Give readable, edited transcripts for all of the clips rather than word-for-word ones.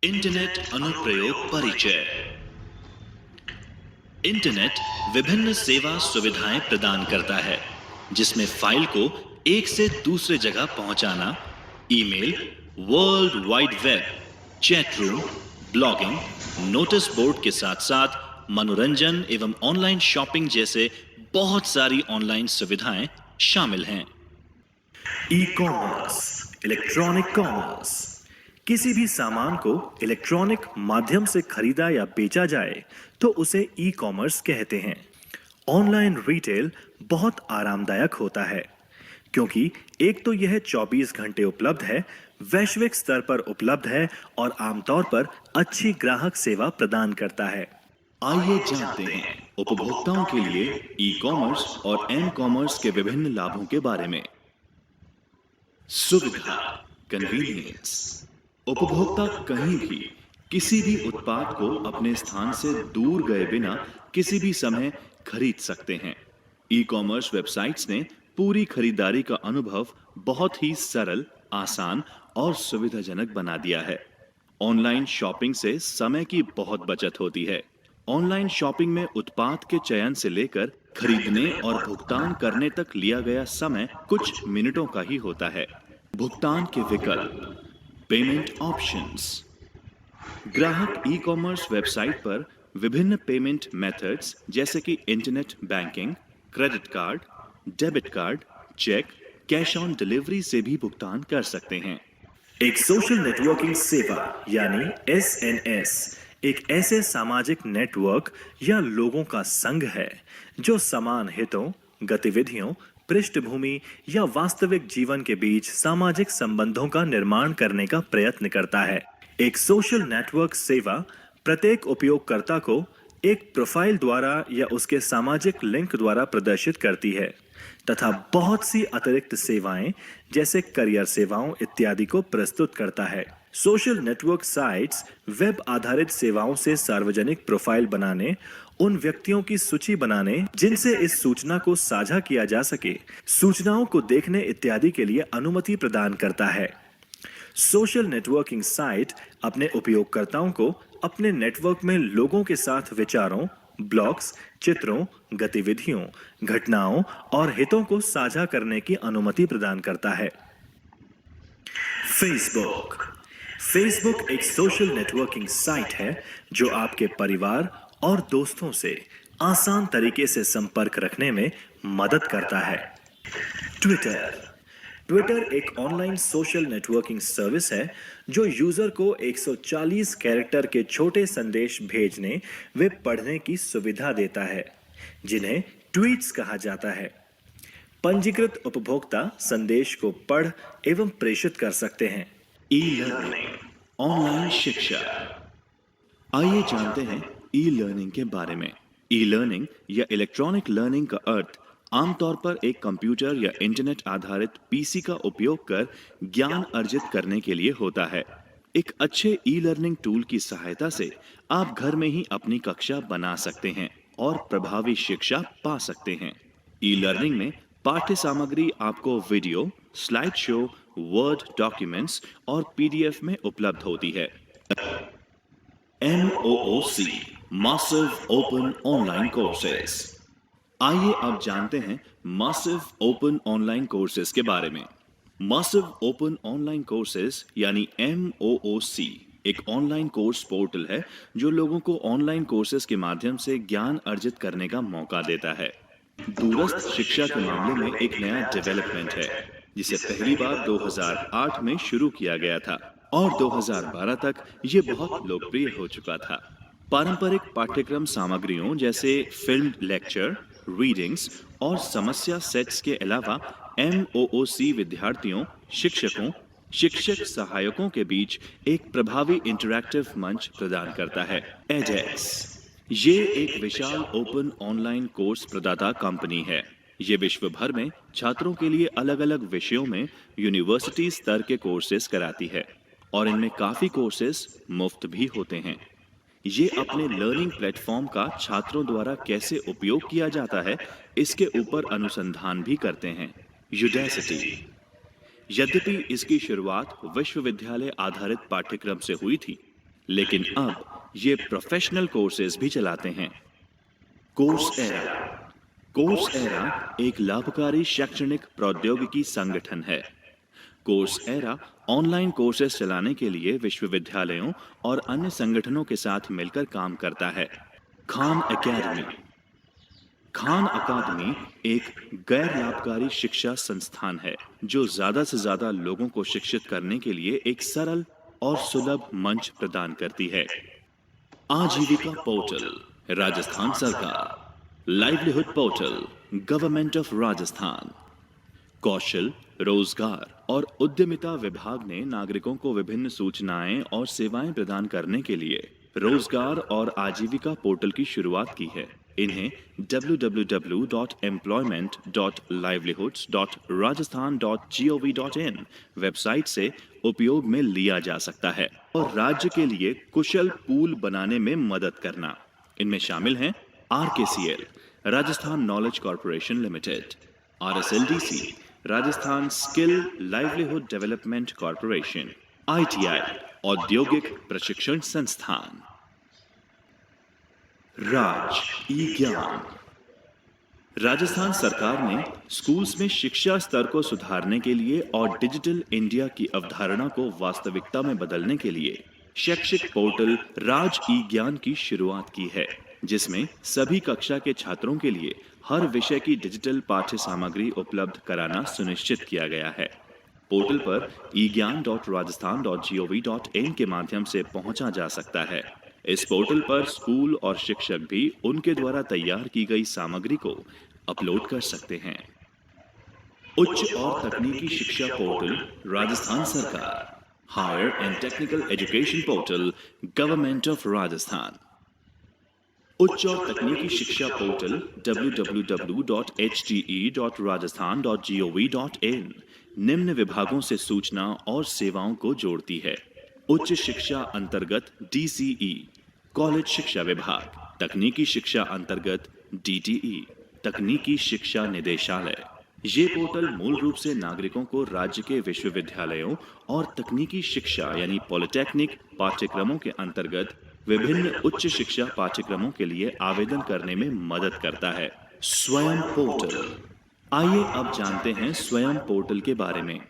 Internet अनुप्रयोग परिचय। Internet विभिन्न सेवा सुविधाएं प्रदान करता है, जिसमें फाइल को एक से दूसरे जगह पहुंचाना, email, world wide web, chat room, blogging, notice board के साथ साथ मनोरंजन एवं ऑनलाइन शॉपिंग जैसे बहुत सारी ऑनलाइन सुविधाएं शामिल हैं। E commerce, electronic commerce. किसी भी सामान को इलेक्ट्रॉनिक माध्यम से खरीदा या बेचा जाए तो उसे ई कॉमर्स कहते हैं। ऑनलाइन रिटेल बहुत आरामदायक होता है, क्योंकि एक तो यह 24 घंटे उपलब्ध है, वैश्विक स्तर पर उपलब्ध है और आमतौर पर अच्छी ग्राहक सेवा प्रदान करता है। आइए जानते हैं उपभोक्ताओं के लिए ई कॉमर्स और एम कॉमर्स के विभिन्न लाभों के बारे में। सुविधा, कन्वीनियंस। उपभोक्ता कहीं भी किसी भी उत्पाद को अपने स्थान से दूर गए बिना किसी भी समय खरीद सकते हैं। ई कॉमर्स वेबसाइट्स ने पूरी खरीदारी का अनुभव बहुत ही सरल, आसान और सुविधाजनक बना दिया है। ऑनलाइन शॉपिंग से समय की बहुत बचत होती है। ऑनलाइन शॉपिंग में उत्पाद के चयन से लेकर खरीदने और भुगतान करने तक लिया गया समय कुछ मिनटों का ही होता है। भुगतान के विकल्प, पेमेंट ऑप्शंस। ग्राहक ई कॉमर्स वेबसाइट पर विभिन्न पेमेंट मेथड्स जैसे कि internet banking, credit card, debit card, cheque, cash on delivery से भी भुगतान कर सकते हैं। एक सोशल नेटवर्किंग सेवा यानी एसएनएस एक ऐसे सामाजिक नेटवर्क या लोगों का संघ है जो समान हितों, गतिविधियों, पृष्ठभूमि या वास्तविक जीवन के बीच सामाजिक संबंधों का निर्माण करने का प्रयत्न करता है। एक सोशल नेटवर्क सेवा प्रत्येक उपयोगकर्ता को एक प्रोफाइल द्वारा या उसके सामाजिक लिंक द्वारा प्रदर्शित करती है तथा बहुत सी अतिरिक्त सेवाएं जैसे करियर सेवाओं इत्यादि को प्रस्तुत करता है। सोशल नेटवर्क साइट्स वेब आधारित सेवाओं से सार्वजनिक प्रोफाइल बनाने, उन व्यक्तियों की सूची बनाने जिनसे इस सूचना को साझा किया जा सके, सूचनाओं को देखने इत्यादि के लिए अनुमति प्रदान करता है। सोशल नेटवर्किंग साइट अपने उपयोगकर्ताओं को अपने नेटवर्क में लोगों के साथ विचारों, ब्लॉग्स, चित्रों, गतिविधियों, घटनाओं और हितों को साझा करने की अनुमति प्रदान करता है। फेसबुक। फेसबुक एक सोशल नेटवर्किंग साइट है जो आपके परिवार और दोस्तों से आसान तरीके से संपर्क रखने में मदद करता है। ट्विटर। ट्विटर एक ऑनलाइन सोशल नेटवर्किंग सर्विस है जो यूजर को 140 कैरेक्टर के छोटे संदेश भेजने व पढ़ने की सुविधा देता है, जिन्हें ट्वीट्स कहा जाता है। पंजीकृत उपभोक्ता संदेश को पढ़ एवं प्रेषित कर सकते हैं। ई लर्निंग, ऑनलाइन शिक्षा। आइए जानते हैं ई लर्निंग के बारे में। ई लर्निंग या इलेक्ट्रॉनिक लर्निंग का अर्थ आमतौर पर एक कंप्यूटर या इंटरनेट आधारित पीसी का उपयोग कर ज्ञान अर्जित करने के लिए होता है। एक अच्छे ई लर्निंग टूल की सहायता से आप घर में ही अपनी कक्षा बना सकते हैं और प्रभावी शिक्षा पा सकते हैं। ई लर्निंग में पाठ्य सामग्री आपको video, slide show, word documents और पीडीएफ में उपलब्ध होती है। MOOC, massive open online courses. आइए अब जानते हैं मासिव ओपन ऑनलाइन कोर्सेज के बारे में। मासिव ओपन ऑनलाइन कोर्सेज यानी MOOC एक ऑनलाइन कोर्स पोर्टल है जो लोगों को ऑनलाइन कोर्सेज के माध्यम से ज्ञान अर्जित करने का मौका देता है। दूरस्थ शिक्षा के मामले में एक नया डेवलपमेंट है जिसे पहली बार 2008 में शुरू किया गया था और 2012 तक ये बहुत लोकप्रिय हो चुका था। पारंपरिक पाठ्यक्रम सामग्रियों जैसे फिल्म लेक्चर, रीडिंग्स और समस्या सेट्स के अलावा MOOC विद्यार्थियों, शिक्षकों, शिक्षक सहायकों के बीच एक प्रभावी इंटरैक्टिव मंच प्रदान करता है। edX ये एक विशाल ओपन ऑनलाइन कोर्स प्रदाता कंपनी है। ये विश्व भर में छात्रों के लिए अलग-अलग विषयों में यूनिवर्सिटी स्तर के कोर्सेज कराती है और इनमें काफी कोर्सेज मुफ्त भी होते हैं। ये अपने लर्निंग प्लेटफॉर्म का छात्रों द्वारा कैसे उपयोग किया जाता है, इसके ऊपर अनुसंधान भी करते हैं। यूडेसिटी। यद्यपि इसकी शुरुआत विश्वविद्यालय आधारित पाठ्यक्रम से हुई थी, लेकिन अब ये प्रोफेशनल कोर्सेज भी चलाते हैं। कोर्स एरा एक लाभकारी शैक्षणिक प्रौद्योगिकी संगठन है। कोर्स एरा ऑनलाइन कोर्सेज चलाने के लिए विश्वविद्यालयों और अन्य संगठनों के साथ मिलकर काम करता है। खान अकादमी एक गैर लाभकारी शिक्षा संस्थान है जो ज्यादा से ज्यादा लोगों को शिक्षित करने के लिए एक सरल और सुलभ मंच प्रदान करती है। आजीविका पोर्टल, राजस्थान सरकार। Livelihood portal, government of Rajasthan. कौशल, रोजगार और उद्यमिता विभाग ने नागरिकों को विभिन्न सूचनाएं और सेवाएं प्रदान करने के लिए रोजगार और आजीविका पोर्टल की शुरुआत की है। इन्हें www.employment.livelihoods.rajasthan.gov.in वेबसाइट से उपयोग में लिया जा सकता है और राज्य के लिए कुशल पूल बनाने में मदद करना। इनमें शामिल हैं RKCL, Rajasthan knowledge corporation limited, RSLDC, Rajasthan skill livelihood development corporation, ITI, औद्योगिक प्रशिक्षण संस्थान। ज्ञान। राजस्थान सरकार ने स्कूल्स में शिक्षा स्तर को सुधारने के लिए और डिजिटल इंडिया की अवधारणा को वास्तविकता में बदलने के लिए शैक्षिक पोर्टल ज्ञान की शुरुआत की है, जिसमें सभी कक्षा के छात्रों के लिए हर विषय की डिजिटल पाठ्य सामग्री उपलब्ध कराना सुनिश्चित किया गया है। पोर्टल पर egyan.rajasthan.gov.in के माध्यम से पहुंचा जा सकता है। इस पोर्टल पर स्कूल और शिक्षक भी उनके द्वारा तैयार की गई सामग्री को अपलोड कर सकते हैं। उच्च और तकनीकी शिक्षा पोर्टल, राजस्थान सरकार। Higher and technical education portal, government of Rajasthan. उच्च और तकनीकी शिक्षा पोर्टल www.hte.rajasthan.gov.in निम्न विभागों से सूचना और सेवाओं को जोड़ती है। उच्च शिक्षा अंतर्गत DCE, कॉलेज शिक्षा विभाग। तकनीकी शिक्षा अंतर्गत DTE, तकनीकी शिक्षा निदेशालय। ये पोर्टल मूल रूप से नागरिकों को राज्य के विश्वविद्यालयों और तकनीकी शिक्षा यानी पॉलिटेक्निक पाठ्यक्रमों के अंतर्गत विभिन्न उच्च शिक्षा पाठ्यक्रमों के लिए आवेदन करने में मदद करता है। स्वयं पोर्टल। आइए अब जानते हैं स्वयं पोर्टल के बारे में।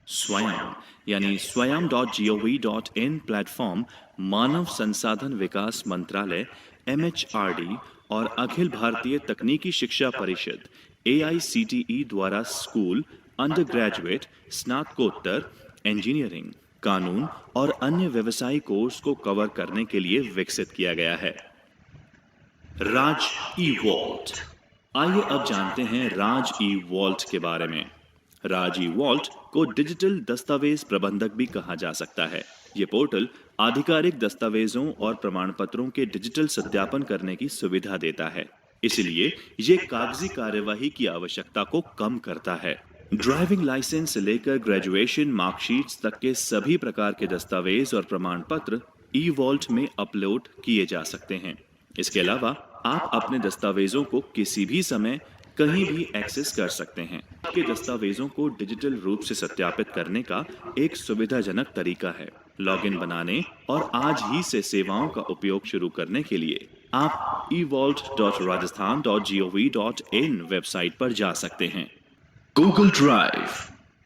स्वयं यानी swayam.gov.in प्लेटफॉर्म मानव संसाधन विकास मंत्रालय MHRD और अखिल भारतीय तकनीकी शिक्षा परिषद AICTE द्वारा स्कूल, अंडर ग्रेजुएट, स्नातकोत्तर, इंजीनियरिंग, कानून और अन्य व्यवसायिक कोर्स को कवर करने के लिए विकसित किया गया है। राज ई-वॉल्ट। आइए अब जानते हैं राज ई-वॉल्ट के बारे में। राज ई-वॉल्ट को डिजिटल दस्तावेज प्रबंधक भी कहा जा सकता है। ये पोर्टल आधिकारिक दस्तावेजों और प्रमाण पत्रों के डिजिटल सत्यापन करने की सुविधा देता है, इसलिए ये कागजी कार्यवाही की आवश्यकता को कम करता है। ड्राइविंग लाइसेंस से लेकर ग्रेजुएशन मार्कशीट्स तक के सभी प्रकार के दस्तावेज और प्रमाण पत्र ई-वॉल्ट में अपलोड किए जा सकते हैं। इसके अलावा आप अपने दस्तावेजों को किसी भी समय कहीं भी एक्सेस कर सकते हैं। आपके दस्तावेजों को डिजिटल रूप से सत्यापित करने का एक सुविधाजनक तरीका है। लॉगिन बनाने और आज ही से सेवाओं का उपयोग शुरू करने के लिए आप evault.rajasthan.gov.in वेबसाइट पर जा सकते हैं। Google drive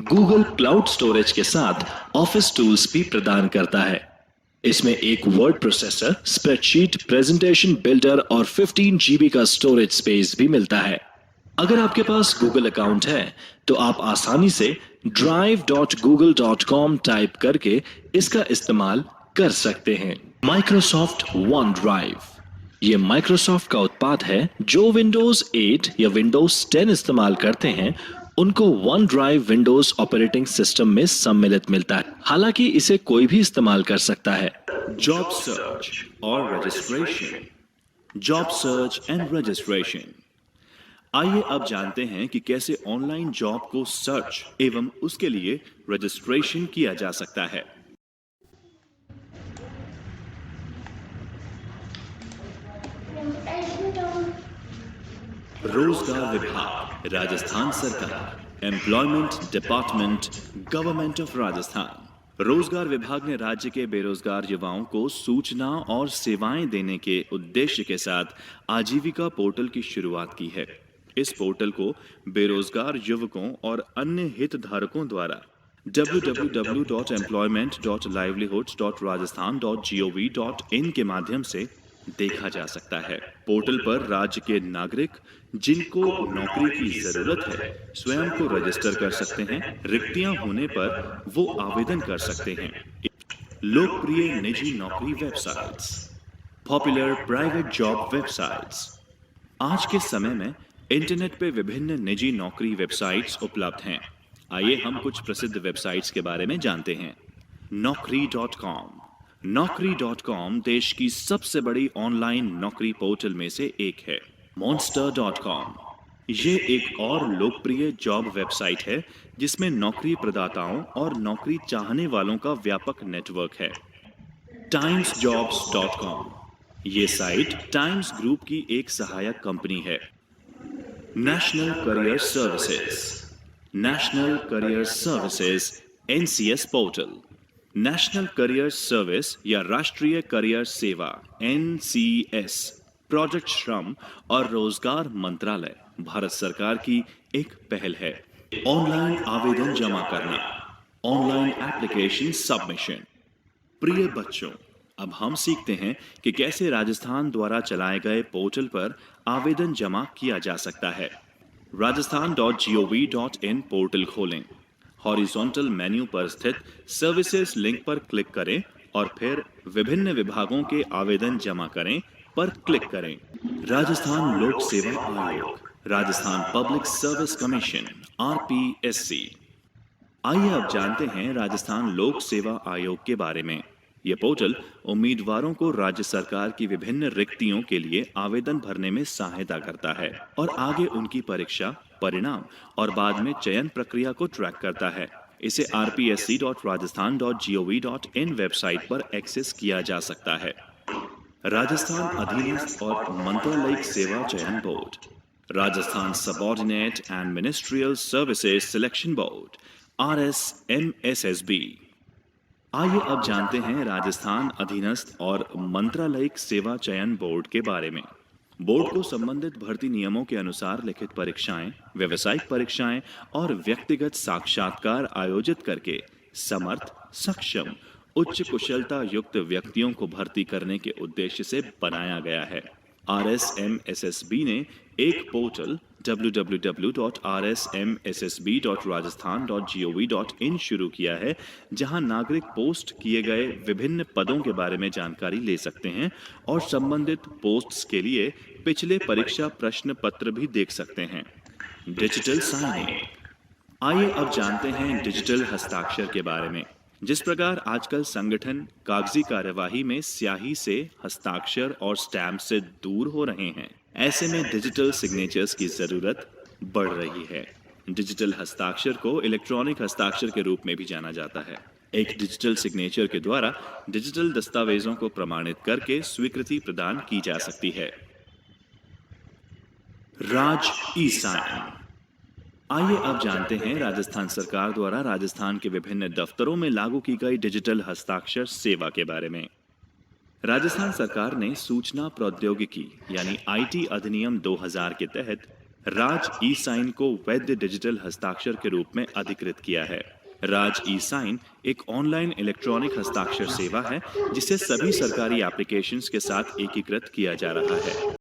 Google cloud storage के साथ ऑफिस टूल्स भी प्रदान करता है। इसमें एक word processor, spreadsheet, presentation builder और 15 GB का स्टोरेज स्पेस भी मिलता है। अगर आपके पास गूगल अकाउंट है तो आप आसानी से drive.google.com टाइप करके इसका इस्तेमाल कर सकते हैं। माइक्रोसॉफ्ट वन ड्राइव, ये माइक्रोसॉफ्ट का उत्पाद है। जो विंडोज 8 या विंडोज 10 इस्तेमाल करते हैं उनको one drive Windows operating system में सम्मिलित मिलता है। हालांकि इसे कोई भी इस्तेमाल कर सकता है। जॉब सर्च और registration. Job search and registration. आइए अब जानते हैं कि कैसे ऑनलाइन जॉब को सर्च एवं उसके लिए रजिस्ट्रेशन किया जा सकता है। रोजगार विभाग, राजस्थान सरकार, employment department, government of Rajasthan. रोजगार विभाग ने राज्य के बेरोजगार युवाओं को सूचना और सेवाएं देने के उद्देश्य के साथ आजीविका पोर्टल की शुरुआत की है। इस पोर्टल को बेरोजगार युवकों और अन्य हितधारकों द्वारा www.employment.livelihoods.rajasthan.gov.in के माध्यम से देखा जा सकता है। पोर्टल पर राज्य के नागरिक जिनको नौकरी की जरूरत है स्वयं को रजिस्टर कर सकते हैं। रिक्तियां होने पर वो आवेदन कर सकते हैं। लोकप्रिय निजी नौकरी websites, popular private job websites. आज के समय में इंटरनेट पे विभिन्न निजी नौकरी वेबसाइट्स उपलब्ध हैं। आइए हम कुछ प्रसिद्ध वेबसाइट्स के बारे में जानते हैं। Naukri.com। Naukri.com देश की सबसे बड़ी ऑनलाइन नौकरी पोर्टल में से एक है। Monster.com ये एक और लोकप्रिय जॉब वेबसाइट है जिसमें नौकरी प्रदाताओं और नौकरी चाहने वालों का व्यापक नेटवर्क है। Timesjobs.com ये साइट टाइम्स ग्रुप की एक सहायक कंपनी है। National career services. National career services NCS portal. National career service या राष्ट्रीय करियर सेवा NCS प्रोजेक्ट श्रम और रोजगार मंत्रालय भारत सरकार की एक पहल है। ऑनलाइन आवेदन जमा करना, ऑनलाइन एप्लीकेशन सबमिशन। प्रिय बच्चों, अब हम सीखते हैं कि कैसे राजस्थान द्वारा चलाए गए पोर्टल पर आवेदन जमा किया जा सकता है। rajasthan.gov.in पोर्टल खोलें। हॉरिजॉन्टल मेन्यू पर स्थित सर्विसेज लिंक पर क्लिक करें और फिर विभिन्न विभागों के आवेदन जमा करें पर क्लिक करें। राजस्थान लोक सेवा आयोग, Rajasthan public service commission RPSC। आइए अब जानते हैं राजस्थान लोक सेवा आयोग के बारे में। यह पोर्टल उम्मीदवारों को राज्य सरकार की विभिन्न रिक्तियों के लिए आवेदन भरने में सहायता करता है और आगे उनकी परीक्षा, परिणाम और बाद में चयन प्रक्रिया को ट्रैक करता है। इसे rpsc.rajasthan.gov.in वेबसाइट पर एक्सेस किया जा सकता है। राजस्थान अधीनस्थ और मंत्रालयिक सेवा चयन board, Rajasthan subordinate and ministerial services selection board RSMSSB। आइए अब जानते हैं राजस्थान अधीनस्थ और मंत्रालयिक सेवा चयन बोर्ड के बारे में। बोर्ड को संबंधित भर्ती नियमों के अनुसार लिखित परीक्षाएं, व्यावसायिक परीक्षाएं और व्यक्तिगत साक्षात्कार आयोजित करके समर्थ, सक्षम, उच्च कुशलता युक्त व्यक्तियों को भर्ती करने के उद्देश्य से बनाया गया है। RSMSSB ने एक पोर्टल www.rsmssb.rajasthan.gov.in शुरू किया है, जहां नागरिक पोस्ट किए गए विभिन्न पदों के बारे में जानकारी ले सकते हैं और संबंधित पोस्ट्स के लिए पिछले परीक्षा प्रश्न पत्र भी देख सकते हैं। Digital signing. आइए अब जानते हैं डिजिटल हस्ताक्षर के बारे में। जिस प्रकार आजकल संगठन कागजी कार्यवाही में स्याही से, हस्ताक्षर और स्टैम्प से दूर हो रहे हैं, ऐसे में डिजिटल सिग्नेचर्स की जरूरत बढ़ रही है। डिजिटल हस्ताक्षर को इलेक्ट्रॉनिक हस्ताक्षर के रूप में भी जाना जाता है। एक डिजिटल सिग्नेचर के द्वारा डिजिटल दस्तावेजों को प्रमाणित करके स्वीकृति प्रदान की जा सकती है। राज ई-साइन। आइए अब जानते हैं राजस्थान सरकार द्वारा राजस्थान के विभिन्न दफ्तरों में लागू की गई डिजिटल हस्ताक्षर सेवा के बारे में। राजस्थान सरकार ने सूचना प्रौद्योगिकी यानी IT अधिनियम 2000 के तहत राज ई-साइन को वैध डिजिटल हस्ताक्षर के रूप में अधिकृत किया है। राज ई-साइन एक ऑनलाइन इलेक्ट्रॉनिक हस्ताक्षर सेवा है जिसे सभी सरकारी एप्लीकेशंस के साथ एकीकृत किया जा रहा है।